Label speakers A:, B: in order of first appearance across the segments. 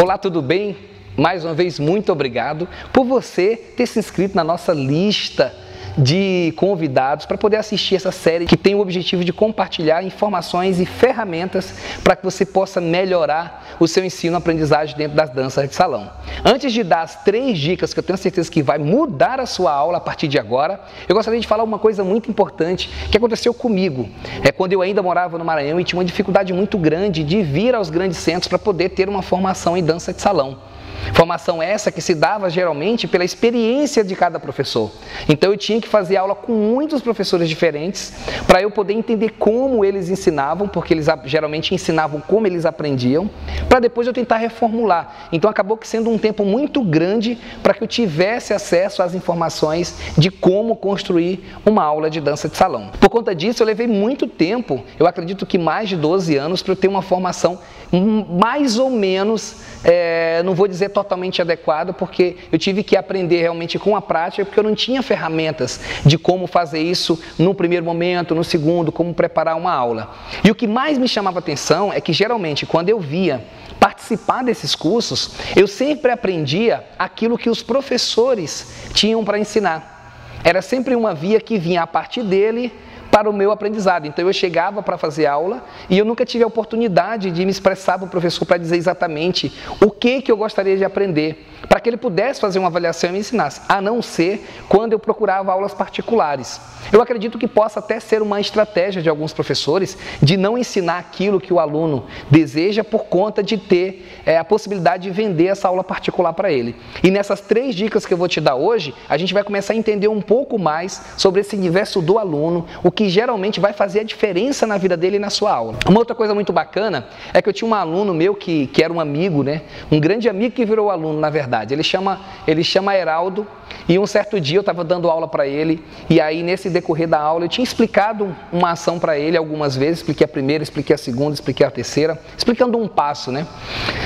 A: Olá, tudo bem? Mais uma vez, muito obrigado por você ter se inscrito na nossa lista de convidados para poder assistir essa série que tem o objetivo de compartilhar informações e ferramentas para que você possa melhorar o seu ensino-aprendizagem dentro das danças de salão. Antes de dar as 3 dicas que eu tenho certeza que vai mudar a sua aula a partir de agora, eu gostaria de falar uma coisa muito importante que aconteceu comigo. Quando eu ainda morava no Maranhão e tinha uma dificuldade muito grande de vir aos grandes centros para poder ter uma formação em dança de salão. Formação essa que se dava geralmente pela experiência de cada professor. Então eu tinha que fazer aula com muitos professores diferentes para eu poder entender como eles ensinavam, porque eles geralmente ensinavam como eles aprendiam, para depois eu tentar reformular. Então acabou que sendo um tempo muito grande para que eu tivesse acesso às informações de como construir uma aula de dança de salão. Por conta disso eu levei muito tempo, eu acredito que mais de 12 anos, para eu ter uma formação mais ou menos, não vou dizer totalmente adequada, porque eu tive que aprender realmente com a prática, porque eu não tinha ferramentas de como fazer isso no primeiro momento, no segundo, como preparar uma aula. E o que mais me chamava atenção é que geralmente quando eu via participar desses cursos, eu sempre aprendia aquilo que os professores tinham para ensinar. Era sempre uma via que vinha a partir dele para o meu aprendizado. Então eu chegava para fazer aula e eu nunca tive a oportunidade de me expressar para o professor para dizer exatamente o que eu gostaria de aprender, para que ele pudesse fazer uma avaliação e me ensinasse, a não ser quando eu procurava aulas particulares. Eu acredito que possa até ser uma estratégia de alguns professores de não ensinar aquilo que o aluno deseja por conta de ter a possibilidade de vender essa aula particular para ele. E nessas 3 dicas que eu vou te dar hoje, a gente vai começar a entender um pouco mais sobre esse universo do aluno, o que geralmente vai fazer a diferença na vida dele e na sua aula. Uma outra coisa muito bacana é que eu tinha um aluno meu que era um amigo, né? Um grande amigo que virou aluno, na verdade. Ele chama Heraldo, e um certo dia eu estava dando aula para ele, e aí nesse decorrer da aula eu tinha explicado uma ação para ele algumas vezes, expliquei a primeira, expliquei a segunda, expliquei a terceira, explicando um passo, né?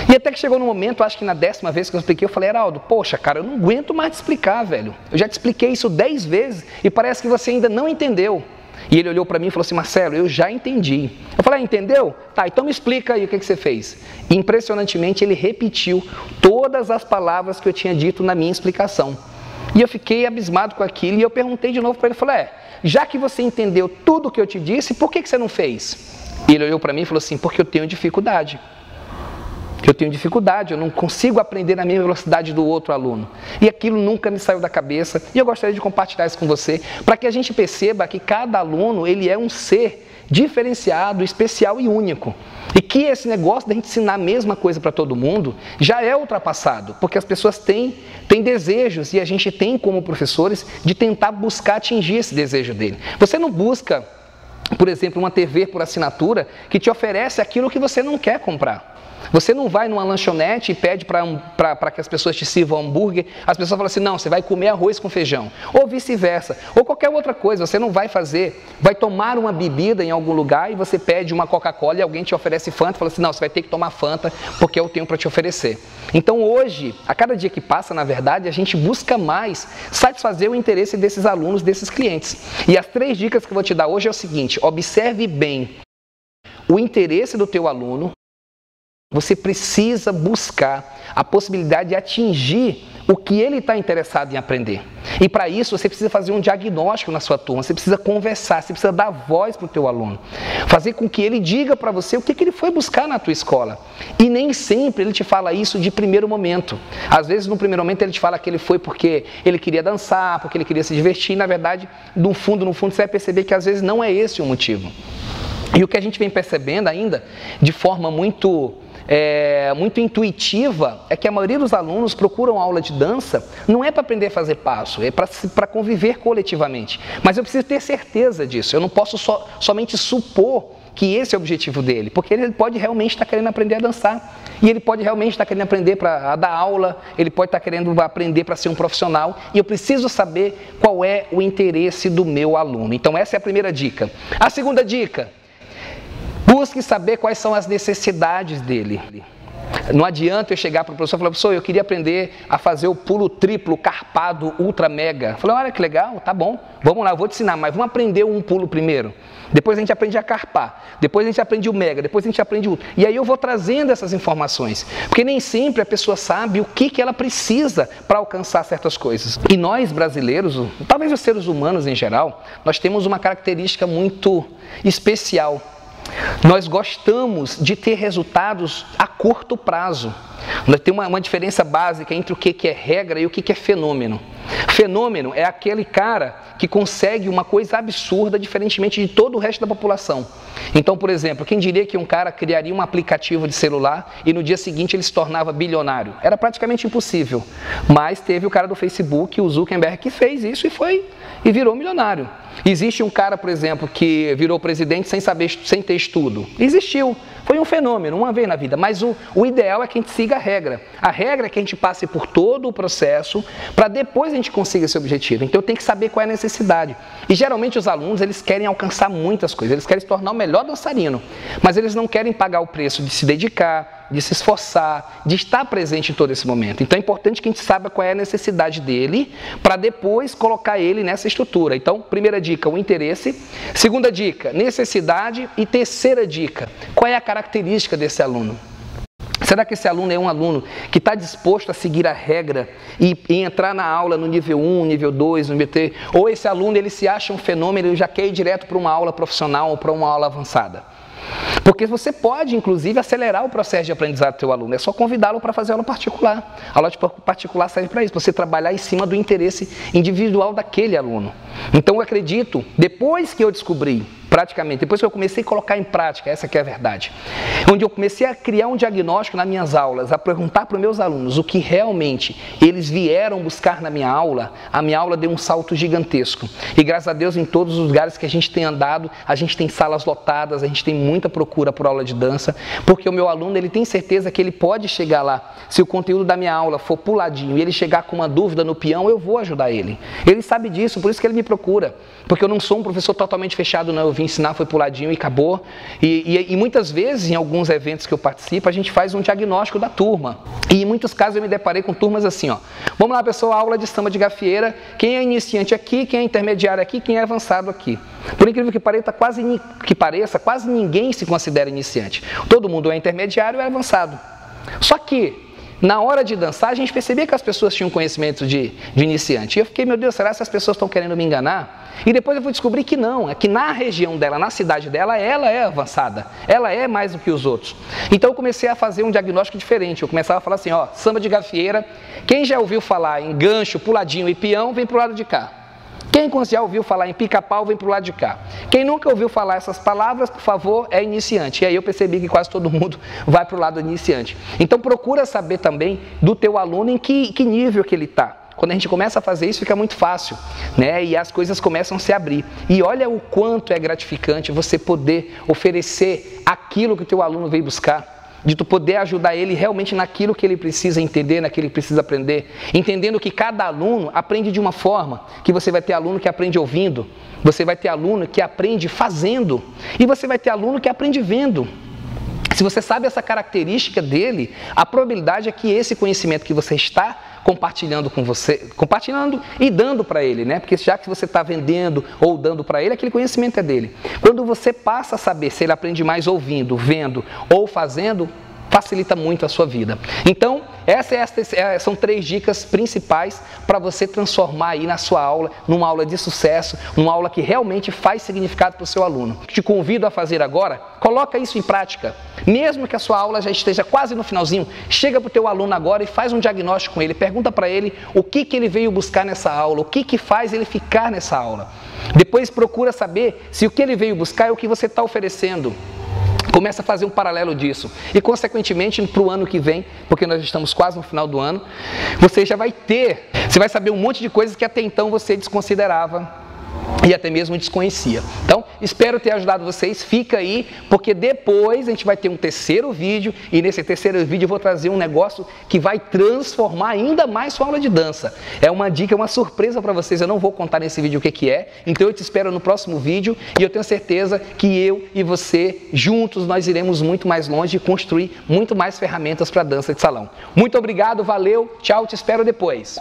A: E até que chegou no momento, acho que na 10ª vez que eu expliquei, eu falei: Heraldo, poxa, cara, eu não aguento mais te explicar, velho. Eu já te expliquei isso 10 vezes e parece que você ainda não entendeu. E ele olhou para mim e falou assim: Marcelo, eu já entendi. Eu falei: entendeu? Tá, então me explica aí o que você fez. E, impressionantemente, ele repetiu todas as palavras que eu tinha dito na minha explicação. E eu fiquei abismado com aquilo e eu perguntei de novo para ele, falei: já que você entendeu tudo o que eu te disse, por que você não fez? E ele olhou para mim e falou assim: porque eu tenho dificuldade. Eu não consigo aprender na mesma velocidade do outro aluno. E aquilo nunca me saiu da cabeça e eu gostaria de compartilhar isso com você, para que a gente perceba que cada aluno, ele é um ser diferenciado, especial e único. E que esse negócio de a gente ensinar a mesma coisa para todo mundo já é ultrapassado, porque as pessoas têm desejos e a gente tem, como professores, de tentar buscar atingir esse desejo dele. Você não busca, por exemplo, uma TV por assinatura que te oferece aquilo que você não quer comprar. Você não vai numa lanchonete e pede para que as pessoas te sirvam hambúrguer, as pessoas falam assim: não, você vai comer arroz com feijão, ou vice-versa, ou qualquer outra coisa. Você não vai tomar uma bebida em algum lugar e você pede uma Coca-Cola e alguém te oferece Fanta e fala assim: não, você vai ter que tomar Fanta porque eu tenho para te oferecer. Então hoje, a cada dia que passa, na verdade, a gente busca mais satisfazer o interesse desses alunos, desses clientes. E as 3 dicas que eu vou te dar hoje é o seguinte: observe bem o interesse do teu aluno. Você precisa buscar a possibilidade de atingir o que ele está interessado em aprender. E para isso você precisa fazer um diagnóstico na sua turma, você precisa conversar, você precisa dar voz para o teu aluno. Fazer com que ele diga para você o que ele foi buscar na tua escola. E nem sempre ele te fala isso de primeiro momento. Às vezes no primeiro momento ele te fala que ele foi porque ele queria dançar, porque ele queria se divertir. E na verdade, no fundo você vai perceber que às vezes não é esse o motivo. E o que a gente vem percebendo ainda, de forma muito intuitiva, é que a maioria dos alunos procuram aula de dança não é para aprender a fazer passo, é para conviver coletivamente. Mas eu preciso ter certeza disso, eu não posso somente supor que esse é o objetivo dele, porque ele pode realmente estar querendo aprender a dançar, e ele pode realmente estar querendo aprender para dar aula, ele pode estar querendo aprender para ser um profissional, e eu preciso saber qual é o interesse do meu aluno. Então essa é a primeira dica. A segunda dica: busque saber quais são as necessidades dele. Não adianta eu chegar para o professor e falar, professor, eu queria aprender a fazer o pulo triplo, carpado, ultra mega. Eu falei, olha que legal, tá bom, vamos lá, eu vou te ensinar, mas vamos aprender um pulo primeiro. Depois a gente aprende a carpar, depois a gente aprende o mega, depois a gente aprende o... E aí eu vou trazendo essas informações, porque nem sempre a pessoa sabe o que ela precisa para alcançar certas coisas. E nós brasileiros, talvez os seres humanos em geral, nós temos uma característica muito especial. Nós gostamos de ter resultados a curto prazo. Nós temos uma diferença básica entre o que é regra e o que é fenômeno. Fenômeno é aquele cara que consegue uma coisa absurda, diferentemente de todo o resto da população. Então, por exemplo, quem diria que um cara criaria um aplicativo de celular e no dia seguinte ele se tornava bilionário? Era praticamente impossível. Mas teve o cara do Facebook, o Zuckerberg, que fez isso e virou milionário. Existe um cara, por exemplo, que virou presidente sem ter estudo. Existiu. Foi um fenômeno, uma vez na vida. Mas o ideal é que a gente siga a regra. A regra é que a gente passe por todo o processo para depois a gente consiga esse objetivo. Então eu tenho que saber qual é a necessidade. E geralmente os alunos, eles querem alcançar muitas coisas. Eles querem se tornar o melhor dançarino. Mas eles não querem pagar o preço de se dedicar, de se esforçar, de estar presente em todo esse momento. Então é importante que a gente saiba qual é a necessidade dele para depois colocar ele nessa estrutura. Então, primeira dica, o interesse. Segunda dica, necessidade. E terceira dica, qual é a característica desse aluno? Será que esse aluno é um aluno que está disposto a seguir a regra e entrar na aula no nível 1, nível 2, no nível 3? Ou esse aluno ele se acha um fenômeno e já quer ir direto para uma aula profissional ou para uma aula avançada? Porque você pode, inclusive, acelerar o processo de aprendizado do seu aluno. É só convidá-lo para fazer aula particular. A aula particular serve para isso, você trabalhar em cima do interesse individual daquele aluno. Então eu acredito, depois que eu descobri, praticamente, depois que eu comecei a colocar em prática, essa que é a verdade, onde eu comecei a criar um diagnóstico nas minhas aulas, a perguntar para os meus alunos o que realmente eles vieram buscar na minha aula, a minha aula deu um salto gigantesco. E graças a Deus, em todos os lugares que a gente tem andado, a gente tem salas lotadas, a gente tem muita procura por aula de dança, porque o meu aluno ele tem certeza que ele pode chegar lá. Se o conteúdo da minha aula for puladinho e ele chegar com uma dúvida no peão, eu vou ajudar ele. Ele sabe disso, por isso que ele me procura, porque eu não sou um professor totalmente fechado, não. Eu vim ensinar, foi puladinho e acabou. E muitas vezes, em alguns eventos que eu participo, a gente faz um diagnóstico da turma. E em muitos casos eu me deparei com turmas assim, ó. Vamos lá, pessoal, aula de samba de gafieira. Quem é iniciante aqui, quem é intermediário aqui, quem é avançado aqui. Por incrível que pareça, quase ninguém se considera iniciante. Todo mundo é intermediário ou é avançado. Só que, na hora de dançar, a gente percebia que as pessoas tinham conhecimento de iniciante. E eu fiquei, meu Deus, será que essas pessoas estão querendo me enganar? E depois eu fui descobrir que não, é que na região dela, na cidade dela, ela é avançada. Ela é mais do que os outros. Então eu comecei a fazer um diagnóstico diferente. Eu começava a falar assim, ó, samba de gafieira, quem já ouviu falar em gancho, puladinho e peão, vem pro lado de cá. Quem já ouviu falar em pica-pau, vem para o lado de cá. Quem nunca ouviu falar essas palavras, por favor, é iniciante. E aí eu percebi que quase todo mundo vai para o lado iniciante. Então procura saber também do teu aluno em que nível que ele está. Quando a gente começa a fazer isso, fica muito fácil, né? E as coisas começam a se abrir. E olha o quanto é gratificante você poder oferecer aquilo que o teu aluno veio buscar. De tu poder ajudar ele realmente naquilo que ele precisa entender, naquilo que ele precisa aprender. Entendendo que cada aluno aprende de uma forma, que você vai ter aluno que aprende ouvindo, você vai ter aluno que aprende fazendo, e você vai ter aluno que aprende vendo. Se você sabe essa característica dele, a probabilidade é que esse conhecimento que você está compartilhando com você, compartilhando e dando para ele, né? Porque já que você está vendendo ou dando para ele, aquele conhecimento é dele. Quando você passa a saber se ele aprende mais ouvindo, vendo ou fazendo, facilita muito a sua vida. Então, são 3 dicas principais para você transformar aí na sua aula, numa aula de sucesso, numa aula que realmente faz significado para o seu aluno. Te convido a fazer agora, coloca isso em prática. Mesmo que a sua aula já esteja quase no finalzinho, chega para o teu aluno agora e faz um diagnóstico com ele, pergunta para ele o que ele veio buscar nessa aula, o que faz ele ficar nessa aula. Depois procura saber se o que ele veio buscar é o que você está oferecendo. Começa a fazer um paralelo disso e, consequentemente, para o ano que vem, porque nós estamos quase no final do ano, você vai saber um monte de coisas que até então você desconsiderava. e até mesmo desconhecia. Então, espero ter ajudado vocês. Fica aí, porque depois a gente vai ter um terceiro vídeo, e nesse terceiro vídeo eu vou trazer um negócio que vai transformar ainda mais sua aula de dança. É uma dica, é uma surpresa para vocês, eu não vou contar nesse vídeo o que é, então eu te espero no próximo vídeo, e eu tenho certeza que eu e você, juntos, nós iremos muito mais longe e construir muito mais ferramentas para dança de salão. Muito obrigado, valeu, tchau, te espero depois.